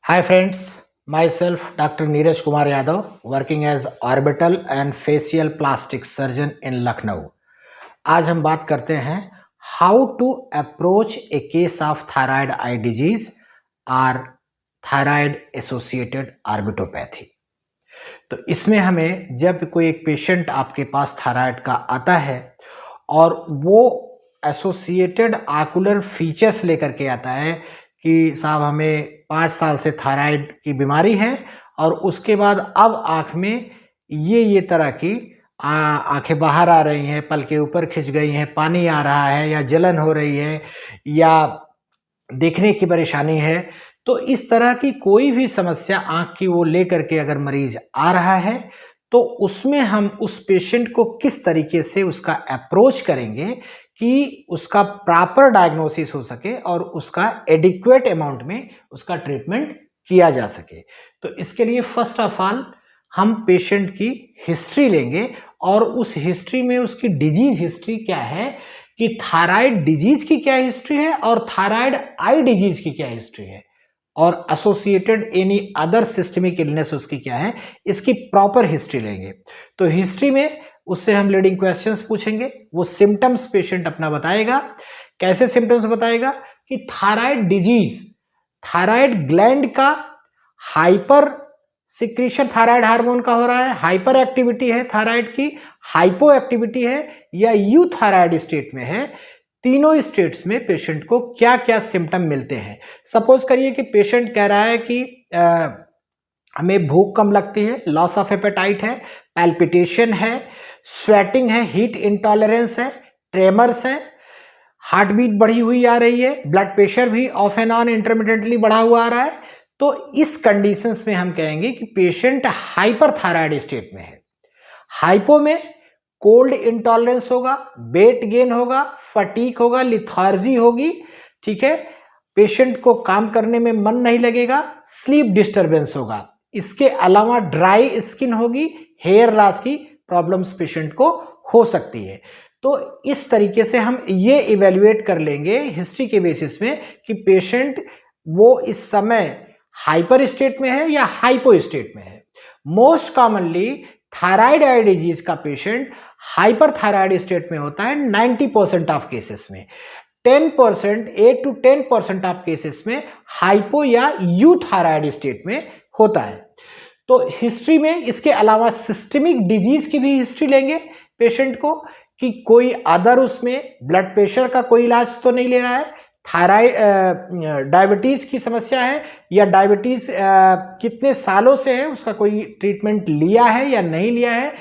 Hi friends, myself Dr. Neeraj Kumar Yadav, working as orbital and facial plastic surgeon in Lucknow. आज हम बात करते हैं how to approach a case of thyroid eye disease और thyroid associated orbitopathy. तो इसमें हमें जब कोई एक पेशेंट आपके पास थायराइड का आता है और वो एसोसिएटेड आकुलर फीचर्स लेकर के आता है कि साहब हमें 5 साल से थायराइड की बीमारी है और उसके बाद अब आँख में ये तरह की आँखें बाहर आ रही हैं, पलकें ऊपर खिंच गई हैं, पानी आ रहा है या जलन हो रही है या देखने की परेशानी है। तो इस तरह की कोई भी समस्या आँख की वो लेकर के अगर मरीज आ रहा है तो उसमें हम उस पेशेंट को किस तरीके से उसका अप्रोच करेंगे कि उसका प्रॉपर डायग्नोसिस हो सके और उसका एडिक्वेट अमाउंट में उसका ट्रीटमेंट किया जा सके। तो इसके लिए फर्स्ट ऑफ ऑल हम पेशेंट की हिस्ट्री लेंगे और उस हिस्ट्री में उसकी डिजीज हिस्ट्री क्या है कि थायराइड डिजीज की क्या हिस्ट्री है और थायराइड आई डिजीज की क्या हिस्ट्री है और associated any other systemic illness उसकी क्या है, इसकी प्रॉपर हिस्ट्री लेंगे। तो हिस्ट्री में उससे हम लीडिंग क्वेश्चंस पूछेंगे, वो सिम्टम्स पेशेंट अपना बताएगा। कैसे सिम्टम्स बताएगा कि थायराइड डिजीज, थायराइड ग्लैंड का हाइपर सिक्रीशन थायराइड हार्मोन का हो रहा है, हाइपर एक्टिविटी है थायराइड की, हाइपो एक्टिविटी है या यूथायराइड स्टेट में है। तीनों स्टेट्स में पेशेंट को क्या क्या सिम्टम मिलते हैं। सपोज करिए कि पेशेंट कह रहा है कि हमें भूख कम लगती है, लॉस ऑफ एपेटाइट है, पैल्पिटेशन है, स्वेटिंग है, हीट इंटॉलरेंस है, ट्रेमर्स है, हार्ट बीट बढ़ी हुई आ रही है, ब्लड प्रेशर भी ऑफ एंड ऑन इंटरमिटेंटली बढ़ा हुआ आ रहा है। तो इस कंडीशंस में हम कहेंगे कि पेशेंट हाइपरथायराइड स्टेट में है। हाइपो में कोल्ड इंटॉलरेंस होगा, वेट गेन होगा, फटीक होगा, लिथार्जी होगी, ठीक है, पेशेंट को काम करने में मन नहीं लगेगा, स्लीप डिस्टरबेंस होगा। इसके अलावा ड्राई स्किन होगी, हेयर लॉस की प्रॉब्लम्स पेशेंट को हो सकती है। तो इस तरीके से हम ये इवेल्युएट कर लेंगे हिस्ट्री के बेसिस में कि पेशेंट वो इस समय हाइपर स्टेट में है या हाइपो स्टेट में है। Most commonly thyroid eye disease का पेशेंट हाइपर थायराइड स्टेट में होता है 90% ऑफ केसेस में। 10%, 8 to 10% ऑफ केसेस में हाइपो या यूथायराइड स्टेट में होता है। तो हिस्ट्री में इसके अलावा सिस्टमिक डिजीज की भी हिस्ट्री लेंगे पेशेंट को कि कोई अदर उसमें ब्लड प्रेशर का कोई इलाज तो नहीं ले रहा है, थायराइड डायबिटीज़ की समस्या है या डायबिटीज़ कितने सालों से है, उसका कोई ट्रीटमेंट लिया है या नहीं लिया है,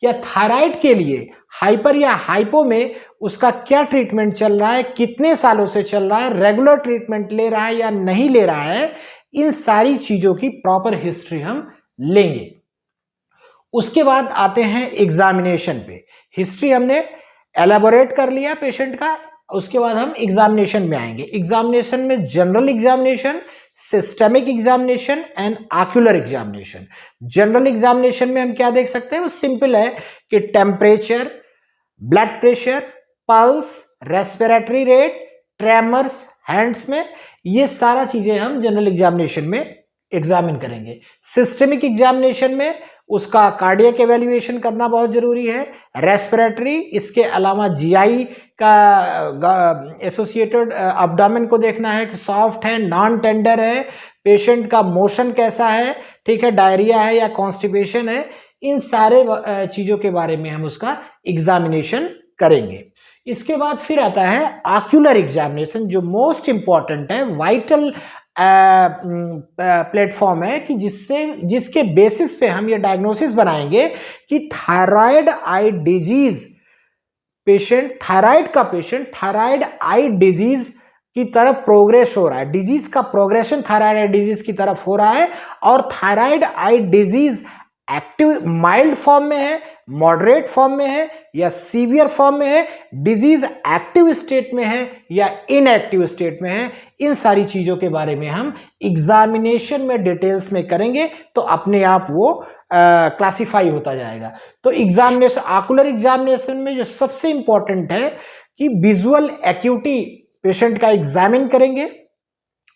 या थायराइड के लिए हाइपर या हाइपो में उसका क्या ट्रीटमेंट चल रहा है, कितने सालों से चल रहा है, रेगुलर ट्रीटमेंट ले रहा है या नहीं ले रहा है। इन सारी चीज़ों की प्रॉपर हिस्ट्री हम लेंगे। उसके बाद आते हैं एग्जामिनेशन पे। हिस्ट्री हमने एलेबोरेट कर लिया पेशेंट का, उसके बाद हम एग्जामिनेशन में आएंगे। एग्जामिनेशन में general examination, systemic examination and ocular examination. General examination में हम क्या देख सकते हैं, वो सिंपल है कि temperature, blood pressure, pulse, respiratory rate, tremors hands में, ये सारा चीजें हम जनरल एग्जामिनेशन में एग्जामिन करेंगे। सिस्टमिक एग्जामिनेशन में उसका कार्डियक एवेल्युएशन करना बहुत जरूरी है, रेस्पिरेटरी, इसके अलावा जीआई का एसोसिएटेड अब्डोमेन को देखना है कि सॉफ्ट है, नॉन टेंडर है, पेशेंट का मोशन कैसा है, ठीक है, डायरिया है या कॉन्स्टिपेशन है। इन सारे चीज़ों के बारे में हम उसका एग्जामिनेशन करेंगे। इसके बाद फिर आता है आक्यूलर एग्जामिनेशन, जो मोस्ट इंपॉर्टेंट है, वाइटल प्लेटफॉर्म है कि जिसके बेसिस पे हम ये डायग्नोसिस बनाएंगे कि thyroid eye disease patient, thyroid का पेशेंट थायराइड आई डिजीज की तरफ प्रोग्रेस हो रहा है, डिजीज का प्रोग्रेशन थायराइड आई डिजीज की तरफ हो रहा है, और thyroid eye disease active mild form में है, मॉडरेट फॉर्म में है या सीवियर फॉर्म में है, डिजीज एक्टिव स्टेट में है या इनएक्टिव स्टेट में है। इन सारी चीजों के बारे में हम एग्जामिनेशन में डिटेल्स में करेंगे तो अपने आप वो क्लासिफाई होता जाएगा। तो एग्जामिनेशन, आकुलर एग्जामिनेशन में जो सबसे इंपॉर्टेंट है कि विजुअल एक्यूटी पेशेंट का एग्जामिन करेंगे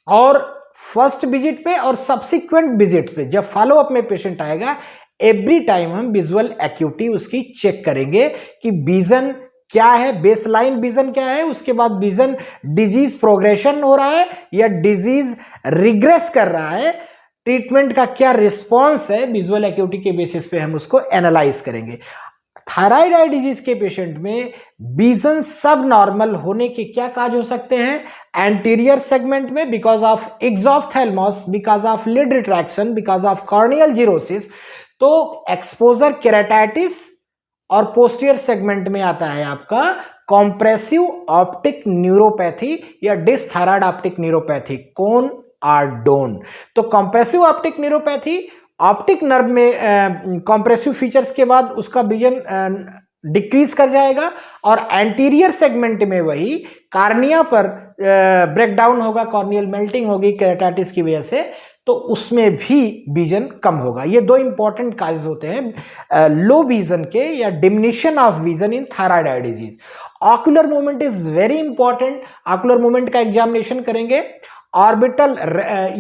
और फर्स्ट विजिट पे और सब्सिक्वेंट विजिट पे जब फॉलो अप में पेशेंट आएगा, एवरी टाइम हम विजुअल एक्यूटी उसकी चेक करेंगे कि विजन क्या है, बेसलाइन विजन क्या है, उसके बाद विजन डिजीज प्रोग्रेशन हो रहा है या डिजीज रिग्रेस कर रहा है, ट्रीटमेंट का क्या रिस्पॉन्स है, विजुअल एक्यूटी के बेसिस पे हम उसको एनालाइज करेंगे। थायराइड आई डिजीज के पेशेंट में विजन सब नॉर्मल होने के क्या काज हो सकते हैं? एंटीरियर सेगमेंट में because of exophthalmos, because of lid retraction, because of corneal xerosis, तो एक्सपोजर केराटाइटिस, और पोस्टीरियर सेगमेंट में आता है आपका कॉम्प्रेसिव ऑप्टिक न्यूरोपैथी या डिसथायराइड ऑप्टिक न्यूरोपैथी, कोन और डोन। तो compressive optic neuropathy, optic nerve में कॉम्प्रेसिव फीचर्स के बाद उसका विजन डिक्रीज कर जाएगा, और एंटीरियर सेगमेंट में वही कार्निया पर ब्रेकडाउन होगा, कॉर्नियल मेल्टिंग होगी केराटाइटिस की वजह से, तो उसमें भी विजन कम होगा। ये दो इंपॉर्टेंट काजेस होते हैं लो विजन के या diminishing of vision in thyroid eye disease. Ocular movement is very important. Ocular movement का एग्जामिनेशन करेंगे। ऑर्बिटल,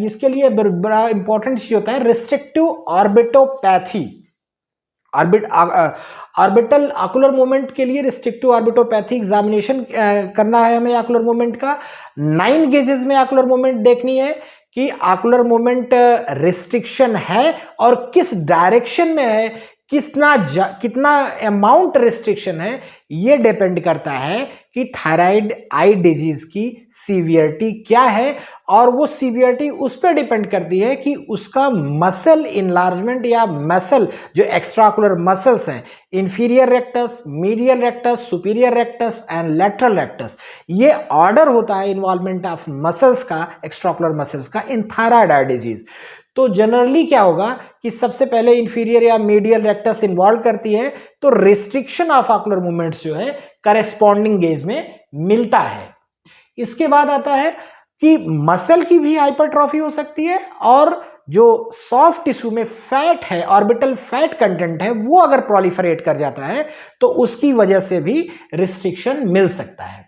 इसके लिए बड़ा इंपॉर्टेंट चीज होता है रिस्ट्रिक्टिव ऑर्बिटोपैथी। ऑर्बिटल ऑक्यूलर मूवमेंट के लिए रिस्ट्रिक्टिव ऑर्बिटोपैथी एग्जामिनेशन करना है हमें ऑक्यूलर मूवमेंट का। 9 गेजेस में ऑक्यूलर मूवमेंट देखनी है कि ऑक्यूलर मूवमेंट रिस्ट्रिक्शन है और किस डायरेक्शन में है, कितना अमाउंट रिस्ट्रिक्शन है, ये डिपेंड करता है कि थायराइड आई डिजीज की सीवियरिटी क्या है, और वो सीवियरिटी उस पर डिपेंड करती है कि उसका मसल इनलार्जमेंट या मसल जो एक्स्ट्राऑक्यूलर मसल्स हैं, inferior rectus, medial rectus, superior rectus and lateral rectus, ये ऑर्डर होता है इन्वॉल्वमेंट ऑफ मसल्स का, एक्स्ट्राऑक्यूलर मसल्स का इन थायराइड आई डिजीज। तो जनरली क्या होगा कि सबसे पहले इंफीरियर या मीडियल रेक्टस इन्वॉल्व करती है, तो रिस्ट्रिक्शन ऑफ ऑक्यूलर मूवमेंट्स जो है करेस्पॉन्डिंग गेज में मिलता है। इसके बाद आता है कि मसल की भी हाइपरट्रॉफी हो सकती है, और जो सॉफ्ट टिश्यू में फैट है, ऑर्बिटल फैट कंटेंट है, वो अगर प्रोलिफरेट कर जाता है तो उसकी वजह से भी रिस्ट्रिक्शन मिल सकता है।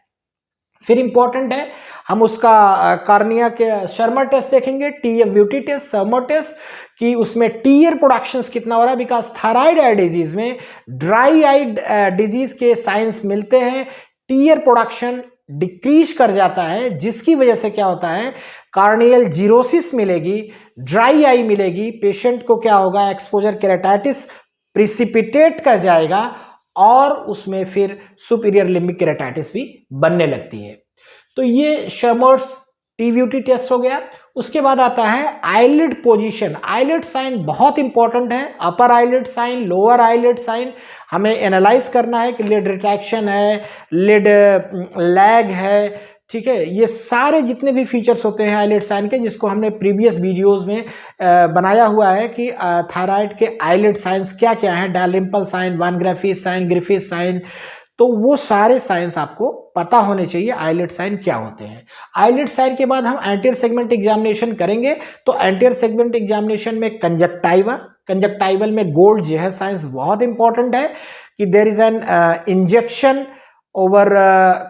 फिर इंपॉर्टेंट है हम उसका कार्निया के शर्मा टेस्ट देखेंगे, टीएफब्यूटी टेस्ट, शर्मा टेस्ट, कि उसमें टीयर प्रोडक्शंस कितना हो रहा है, बिकॉज थायराइड आई डिजीज में ड्राई आई डिजीज के साइंस मिलते हैं, टीयर प्रोडक्शन डिक्रीज कर जाता है, जिसकी वजह से क्या होता है कार्नियल जीरोसिस मिलेगी, ड्राई आई मिलेगी, पेशेंट को क्या होगा एक्सपोजर केराटाइटिस प्रिसिपिटेट कर जाएगा, और उसमें फिर सुपीरियर लिम्बिक केराटाइटिस भी बनने लगती है। तो ये शर्मर्स टीव्यूटी टेस्ट हो गया। उसके बाद आता है आईलिड पोजीशन। आईलिड साइन बहुत इंपॉर्टेंट है, upper eyelid sign, lower eyelid sign हमें एनालाइज करना है कि लिड रिट्रैक्शन है, लिड लैग है, ठीक है। ये सारे जितने भी फीचर्स होते हैं आईलिड साइन के, जिसको हमने प्रीवियस वीडियोस में बनाया हुआ है कि थायराइड के आईलिड साइंस क्या क्या हैं, डायलिम्पल साइन, वान ग्राफिस साइन, ग्रिफिस साइन, तो वो सारे साइंस आपको पता होने चाहिए आईलिड साइन क्या होते हैं। आईलिड साइन के बाद हम एंटीरियर सेगमेंट एग्जामिनेशन करेंगे। तो एंटीरियर सेगमेंट एग्जामिनेशन में कंजक्टाइवा, कंजक्टाइवल में गोल्ड जो है साइंस बहुत इंपॉर्टेंट है कि there is an injection over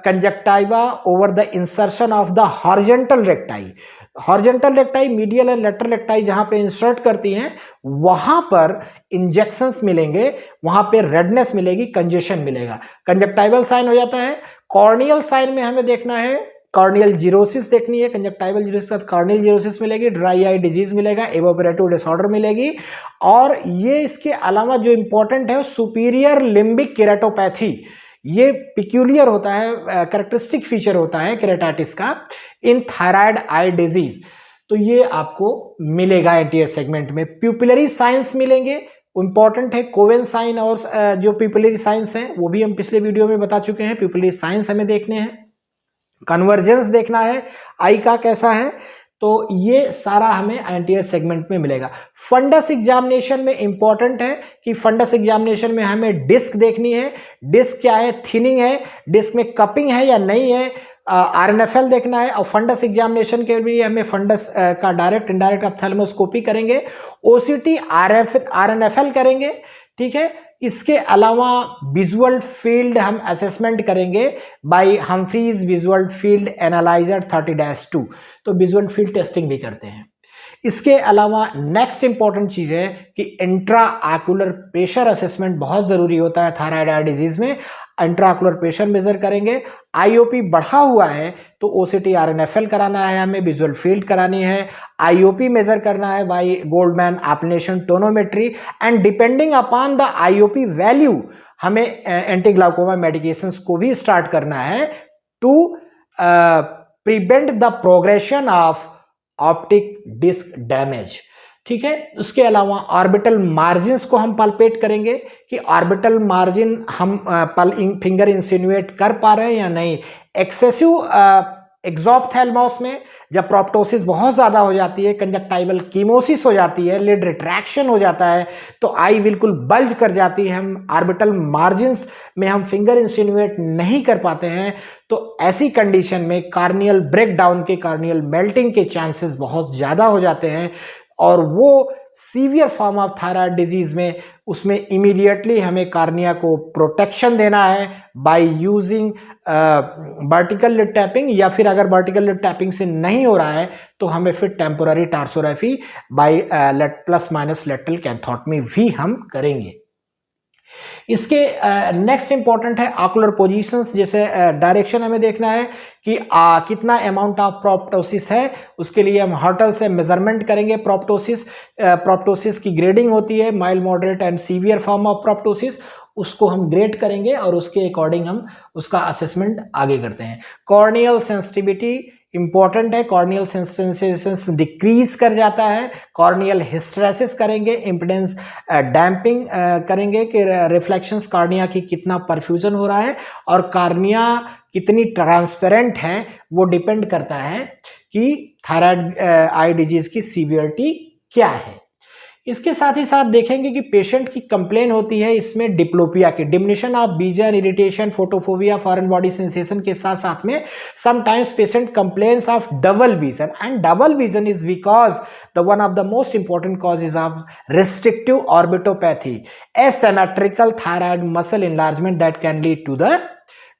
conjunctiva over the insertion of the horizontal recti। Horizontal recti, medial and lateral recti जहां पे इंसर्ट करती हैं, वहां पर इंजेक्शंस मिलेंगे, वहां पे रेडनेस मिलेगी, कंजेशन मिलेगा, कंजक्टाइवल साइन हो जाता है। कॉर्नियल साइन में हमें देखना है, कॉर्नियल जीरोसिस देखनी है, कंजक्टाइवल जीरोसिस के साथ कॉर्नियल जीरोसिस मिलेगी, ड्राई आई डिजीज मिलेगा, एवोपरेटिव डिसऑर्डर मिलेगी, और ये इसके अलावा जो इंपॉर्टेंट है सुपीरियर लिम्बिक केराटोपैथी, ये पिक्यूलियर होता है, कैरेक्टरिस्टिक फीचर होता है केराटाइटिस का इन थायराइड आई डिजीज। तो ये आपको मिलेगा एंटीरियर सेगमेंट में। प्यूपिलरी साइंस मिलेंगे, इंपॉर्टेंट है कोवेन साइन, और जो प्यूपिलरी साइंस हैं वो भी हम पिछले वीडियो में बता चुके हैं। प्यूपिलरी साइंस हमें देखने हैं, कन्वर्जेंस देखना है आई का कैसा है, तो ये सारा हमें एंटीरियर सेगमेंट में मिलेगा। फंडस एग्जामिनेशन में इंपॉर्टेंट है कि फंडस एग्जामिनेशन में हमें डिस्क देखनी है, डिस्क क्या है, थिनिंग है, डिस्क में कपिंग है या नहीं है, RNFL देखना है, और फंडस एग्जामिनेशन के लिए हमें फंडस का डायरेक्ट इनडायरेक्ट ऑप्थेल्मोस्कोपी करेंगे, OCT RNFL करेंगे, ठीक है। इसके अलावा विजुअल फील्ड हम असेसमेंट करेंगे by Humphrey's visual field analyser 30-2, तो विजुअल फील्ड टेस्टिंग भी करते हैं। इसके अलावा नेक्स्ट इंपॉर्टेंट चीज है कि इंट्रा आक्यूलर प्रेशर असेसमेंट बहुत जरूरी होता है थायराइड आई डिजीज में। इंट्रा आक्यूलर प्रेशर मेजर करेंगे, IOP बढ़ा हुआ है तो OCT RNFL कराना है, हमें विजुअल फील्ड करानी है, IOP मेजर करना है by Goldmann applanation tonometry, and depending upon the IOP value हमें एंटी ग्लाइकोमा मेडिकेशंस को भी स्टार्ट करना है to prevent the progression of optic disc damage, ठीक है। उसके अलावा ऑर्बिटल मार्जिन्स को हम पल्पेट करेंगे कि ऑर्बिटल मार्जिन हम फिंगर इंसिनुएट कर पा रहे हैं या नहीं। एक्सेसिव एक्सोप्थेल्मोस में जब प्रोप्टोसिस बहुत ज़्यादा हो जाती है, कंजक्टाइवल कीमोसिस हो जाती है, लिड रिट्रैक्शन हो जाता है, तो आई बिल्कुल बल्ज कर जाती है, हम ऑर्बिटल मार्जिन्स में हम फिंगर इंसिनुएट नहीं कर पाते हैं, तो ऐसी कंडीशन में कार्नियल ब्रेकडाउन के, कार्नियल मेल्टिंग के चांसेस बहुत ज़्यादा हो जाते हैं, और वो severe form of thyroid disease में उसमें इमीडिएटली हमें कार्निया को प्रोटेक्शन देना है by using vertical lid taping, या फिर अगर वर्टिकल लिड टैपिंग से नहीं हो रहा है तो हमें फिर temporary tarsorrhaphy by plus minus lateral canthotomy भी हम करेंगे। इसके नेक्स्ट इंपॉर्टेंट है ऑकुलर पोजीशंस, जैसे डायरेक्शन हमें देखना है कि कितना अमाउंट ऑफ प्रोप्टोसिस है, उसके लिए हम हर्टल से मेजरमेंट करेंगे। प्रोप्टोसिस की ग्रेडिंग होती है, mild, moderate and severe form of proptosis, उसको हम ग्रेड करेंगे और उसके अकॉर्डिंग हम उसका असेसमेंट आगे करते हैं। कॉर्नियल सेंसिटिविटी इंपॉर्टेंट है, कॉर्नियल सेंसिटाइजेशन डिक्रीज कर जाता है। कॉर्नियल हिस्टेरेसिस करेंगे, इम्पिडेंस डैम्पिंग करेंगे कि रिफ्लेक्शंस कार्निया की कितना परफ्यूजन हो रहा है, और कार्निया कितनी ट्रांसपेरेंट है वो डिपेंड करता है कि थायराइड आई डिजीज की सीवियरिटी क्या है। इसके साथ ही साथ देखेंगे कि पेशेंट की कंप्लेन होती है इसमें डिप्लोपिया की, diminution of vision, irritation, photophobia, foreign body sensation के साथ साथ में sometimes patient complains of double vision, and double vision is because the one of the most important causes of restrictive orbitopathy, asymmetrical thyroid muscle enlargement that can lead to the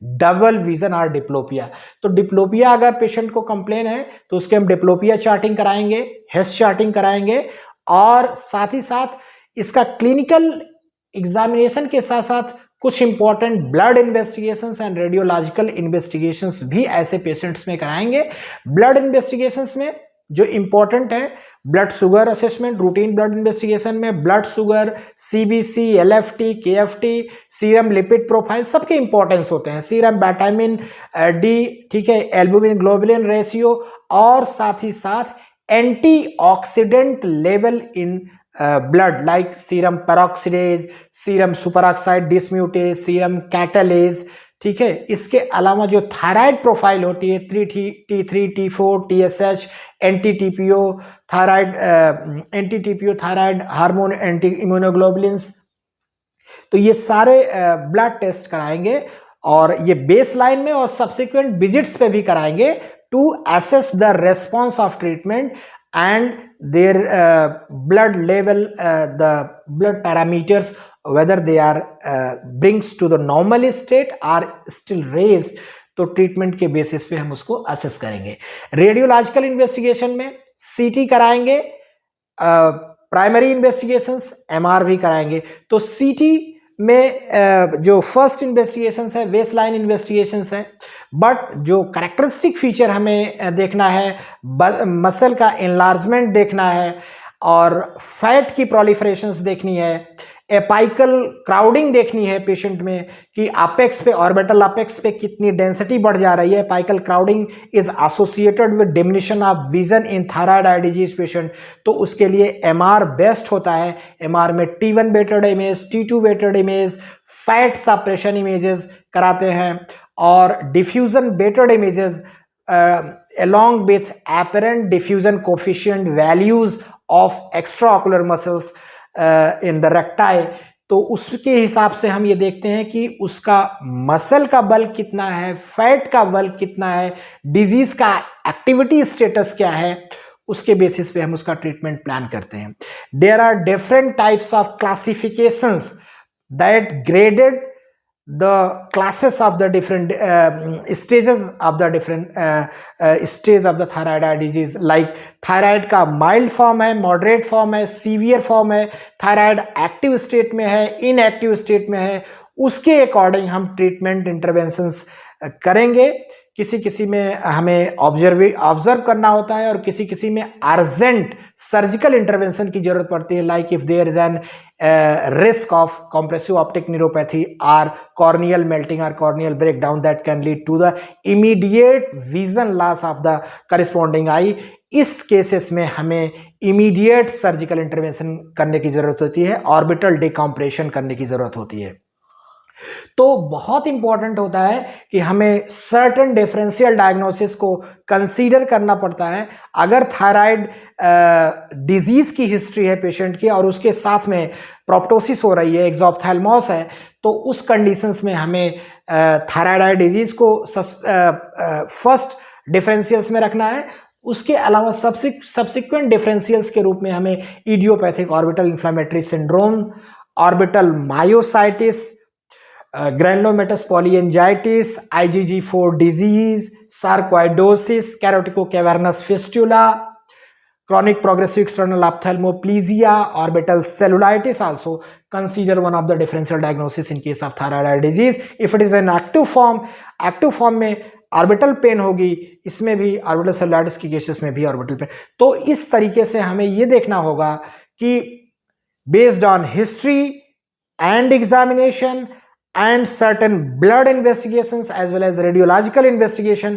double vision और diplopia. तो diplopia अगर patient को complain है तो उसके हम diplopia charting कराएंगे, हेस charting कराएंगे, और साथ ही साथ इसका क्लिनिकल एग्जामिनेशन के साथ साथ कुछ important blood investigations and radiological investigations भी ऐसे पेशेंट्स में कराएंगे। ब्लड इन्वेस्टिगेशंस में जो इंपॉर्टेंट है, blood sugar assessment, routine blood investigation में blood sugar, CBC, LFT, KFT, serum lipid profile सबके इंपॉर्टेंस होते हैं, सीरम विटामिन D, ठीक है, एल्बुमिन ग्लोबुलिन रेशियो, और साथ ही साथ antioxidant level in blood like serum peroxidase, serum superoxide dismutase, serum catalase, ठीक है। इसके अलावा जो थायराइड प्रोफाइल होती है 3T3, T4, TSH, NT-TPO thyroid, NT-TPO thyroid hormone, anti immunoglobulins, तो ये सारे ब्लड टेस्ट कराएंगे, और ये बेस लाइन में और सब्सिक्वेंट विजिट्स पे भी कराएंगे to assess the response of treatment and their blood level, the blood parameters, whether they are brings to the normal state or still raised, तो ट्रीटमेंट के बेसिस पे हम उसको असेस करेंगे। रेडियोलॉजिकल इन्वेस्टिगेशन में CT कराएंगे, प्राइमरी इन्वेस्टिगेशंस MR भी कराएंगे। तो CT में जो फर्स्ट इन्वेस्टिगेशंस है बेस लाइन इन्वेस्टिगेशंस है, बट जो कैरेक्टरिस्टिक फीचर हमें देखना है, मसल का एनलार्जमेंट देखना है, और फैट की प्रोलिफरेशंस देखनी है, एपाइकल क्राउडिंग देखनी है पेशेंट में कि अपेक्स पे, ऑर्बिटल अपेक्स पे कितनी डेंसिटी बढ़ जा रही है। Apical crowding is associated with diminishing of vision in thyroid eye disease patient, तो उसके लिए MR बेस्ट होता है। MR में T1 weighted image, T2 weighted image, fat suppression images कराते हैं, और diffusion weighted images along with apparent diffusion coefficient values of extraocular muscles in the recti तो उसके हिसाब से हम ये देखते हैं कि उसका मसल का बल कितना है, फैट का बल कितना है, डिजीज का एक्टिविटी स्टेटस क्या है, उसके बेसिस पे हम उसका ट्रीटमेंट प्लान करते हैं। There are different types of classifications that graded the classes of the different stages of the different stage of the thyroid eye disease, like thyroid का माइल्ड फॉर्म है, मॉडरेट फॉर्म है, severe form है, thyroid active state में है, inactive state में है, उसके according हम ट्रीटमेंट इंटरवेंशंस करेंगे। किसी किसी में हमें ऑब्जर्व करना होता है और किसी किसी में अर्जेंट सर्जिकल इंटरवेंशन की जरूरत पड़ती है, like if there is an risk of compressive optic neuropathy or corneal melting or corneal breakdown that can lead to the immediate vision loss of the corresponding eye। इस cases में हमें immediate surgical intervention करने की जरूरत होती है, orbital decompression करने की जरूरत होती है। तो बहुत इंपॉर्टेंट होता है कि हमें सर्टेन डिफरेंशियल डायग्नोसिस को कंसीडर करना पड़ता है। अगर थायराइड डिजीज की हिस्ट्री है पेशेंट की और उसके साथ में प्रोप्टोसिस हो रही है, एक्सोप्थेल्मोस है, तो उस कंडीशंस में हमें थायराइड आई डिजीज को फर्स्ट डिफरेंशियल्स में रखना है। उसके अलावा सब्सिक्वेंट डिफरेंशियल्स के रूप में हमें idiopathic orbital inflammatory syndrome, orbital myositis, granulomatous polyangiitis, IgG4 disease, sarcoidosis, carotico cavernous fistula, chronic progressive external ophthalmoplegia, orbital cellulitis also consider one of the differential diagnosis in case of thyroid eye disease। if it is an active form में orbital pen होगी, इसमें भी orbital cellulitis की cases में भी orbital pen. तो इस तरीके से हमें ये देखना होगा कि based on history and examination and certain blood investigations as well as radiological investigation,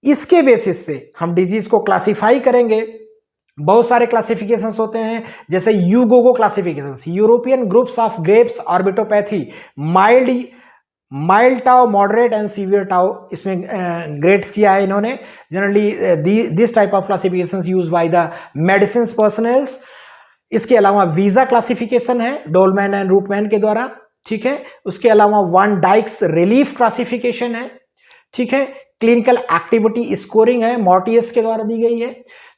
इसके बेसिस पे हम डिजीज को क्लासिफाई करेंगे। बहुत सारे क्लासिफिकेशंस होते हैं, जैसे EUGOGO classifications, European groups of Graves orbitopathy, mild TAO, moderate and severe TAO, इसमें ग्रेड्स किया है इन्होंने। Generally this type of classifications use by the medicine personals. इसके अलावा वीजा क्लासिफिकेशन है डोलमैन एंड रूटमैन के द्वारा, ठीक है। उसके अलावा वन डाइक्स रिलीफ क्लासिफिकेशन है, ठीक है। क्लिनिकल एक्टिविटी स्कोरिंग है, मॉर्टियस के द्वारा दी गई है।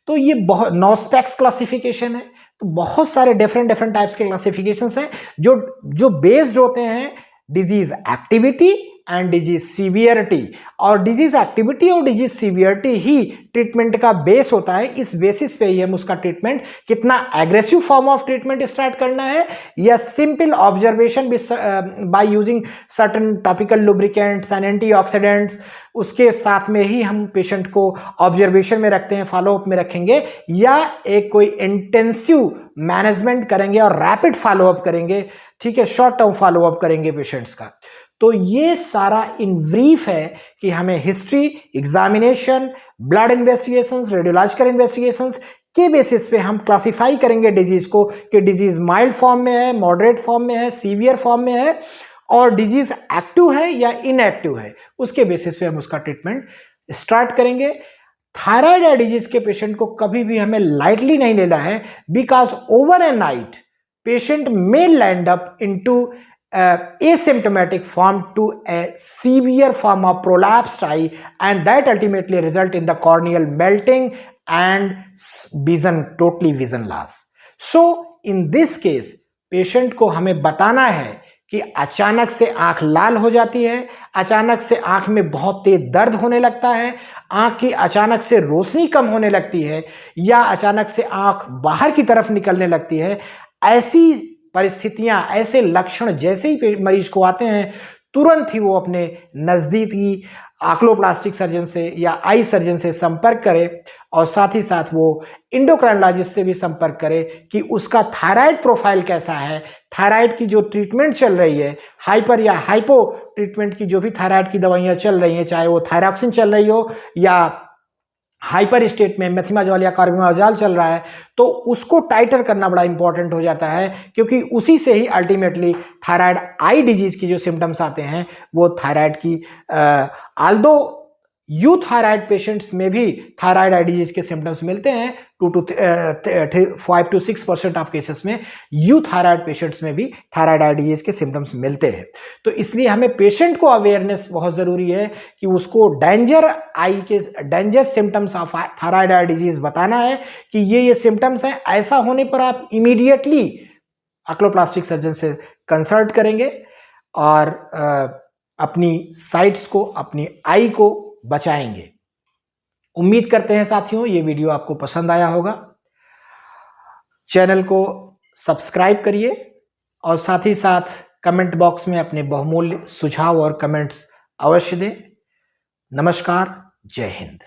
तो ये बहुत नॉस्पेक्स क्लासिफिकेशन है। तो बहुत सारे डिफरेंट टाइप्स के क्लासिफिकेशंस हैं जो बेस्ड होते हैं disease activity and disease severity, और डिजीज एक्टिविटी और डिजीज सीवियरिटी ही ट्रीटमेंट का बेस होता है। इस बेसिस पे ही हम उसका ट्रीटमेंट, कितना aggressive form of treatment start करना है या simple observation by using certain topical lubricants and antioxidants, उसके साथ में ही हम पेशेंट को ऑब्जर्वेशन में रखते हैं, फॉलोअप में रखेंगे, या एक कोई इंटेंसिव मैनेजमेंट करेंगे और रैपिड फॉलोअप करेंगे, ठीक है, शॉर्ट टर्म फॉलोअप करेंगे पेशेंट्स का। तो ये सारा इन ब्रीफ है कि हमें history, examination, blood investigations, radiological investigations के बेसिस पे हम क्लासिफाई करेंगे डिजीज को कि डिजीज माइल्ड फॉर्म में है, मॉडरेट फॉर्म में है, सीवियर फॉर्म में है, और डिजीज एक्टिव है या इनएक्टिव है। उसके बेसिस पे हम उसका ट्रीटमेंट स्टार्ट करेंगे। थायराइड आई डिजीज के पेशेंट को कभी भी हमें लाइटली नहीं लेना है, because over A night patient may land up into asymptomatic form to a severe form of prolapsed eye, and that ultimately result in the corneal melting and totally vision loss। So in this case patient को हमें बताना है कि अचानक से आंख लाल हो जाती है, अचानक से आंख में बहुत तेज दर्द होने लगता है, आंख की अचानक से रोशनी कम होने लगती है, या अचानक से आंख बाहर की तरफ निकलने लगती है। ऐसी परिस्थितियां, ऐसे लक्षण जैसे ही मरीज को आते हैं, तुरंत ही वो अपने नज़दीकी ऑक्लोप्लास्टिक सर्जन से या आई सर्जन से संपर्क करे, और साथ ही साथ वो एंडोक्राइनोलॉजिस्ट से भी संपर्क करे कि उसका थायराइड प्रोफाइल कैसा है, थायराइड की जो ट्रीटमेंट चल रही है, हाइपर या हाइपो ट्रीटमेंट की जो भी थायराइड की दवाइयाँ चल रही हैं, चाहे वो थायरॉक्सिन चल रही हो या हाइपर स्टेट में मेथिमाजोल या कार्बिमाजोल चल रहा है, तो उसको टाइटर करना बड़ा इंपॉर्टेंट हो जाता है, क्योंकि उसी से ही अल्टीमेटली थायराइड आई डिजीज की जो सिम्टम्स आते हैं वो थायराइड की आल्दो यूथायराइड पेशेंट्स में भी थायराइड आई डिजीज के सिम्टम्स मिलते हैं। 5 to 6% ऑफ केसेस में यूथायराइड पेशेंट्स में भी थायराइड आई डिजीज के सिम्टम्स मिलते हैं। तो इसलिए हमें पेशेंट को अवेयरनेस बहुत ज़रूरी है कि उसको danger symptoms of thyroid eye disease बताना है कि ये सिम्टम्स हैं। ऐसा होने पर आप इमीडिएटली ऑक्लोप्लास्टिक सर्जन से कंसल्ट करेंगे और अपनी साइट्स को, अपनी आई को बचाएंगे। उम्मीद करते हैं साथियों ये वीडियो आपको पसंद आया होगा। चैनल को सब्सक्राइब करिए और साथ ही साथ कमेंट बॉक्स में अपने बहुमूल्य सुझाव और कमेंट्स अवश्य दें। नमस्कार, जय हिंद।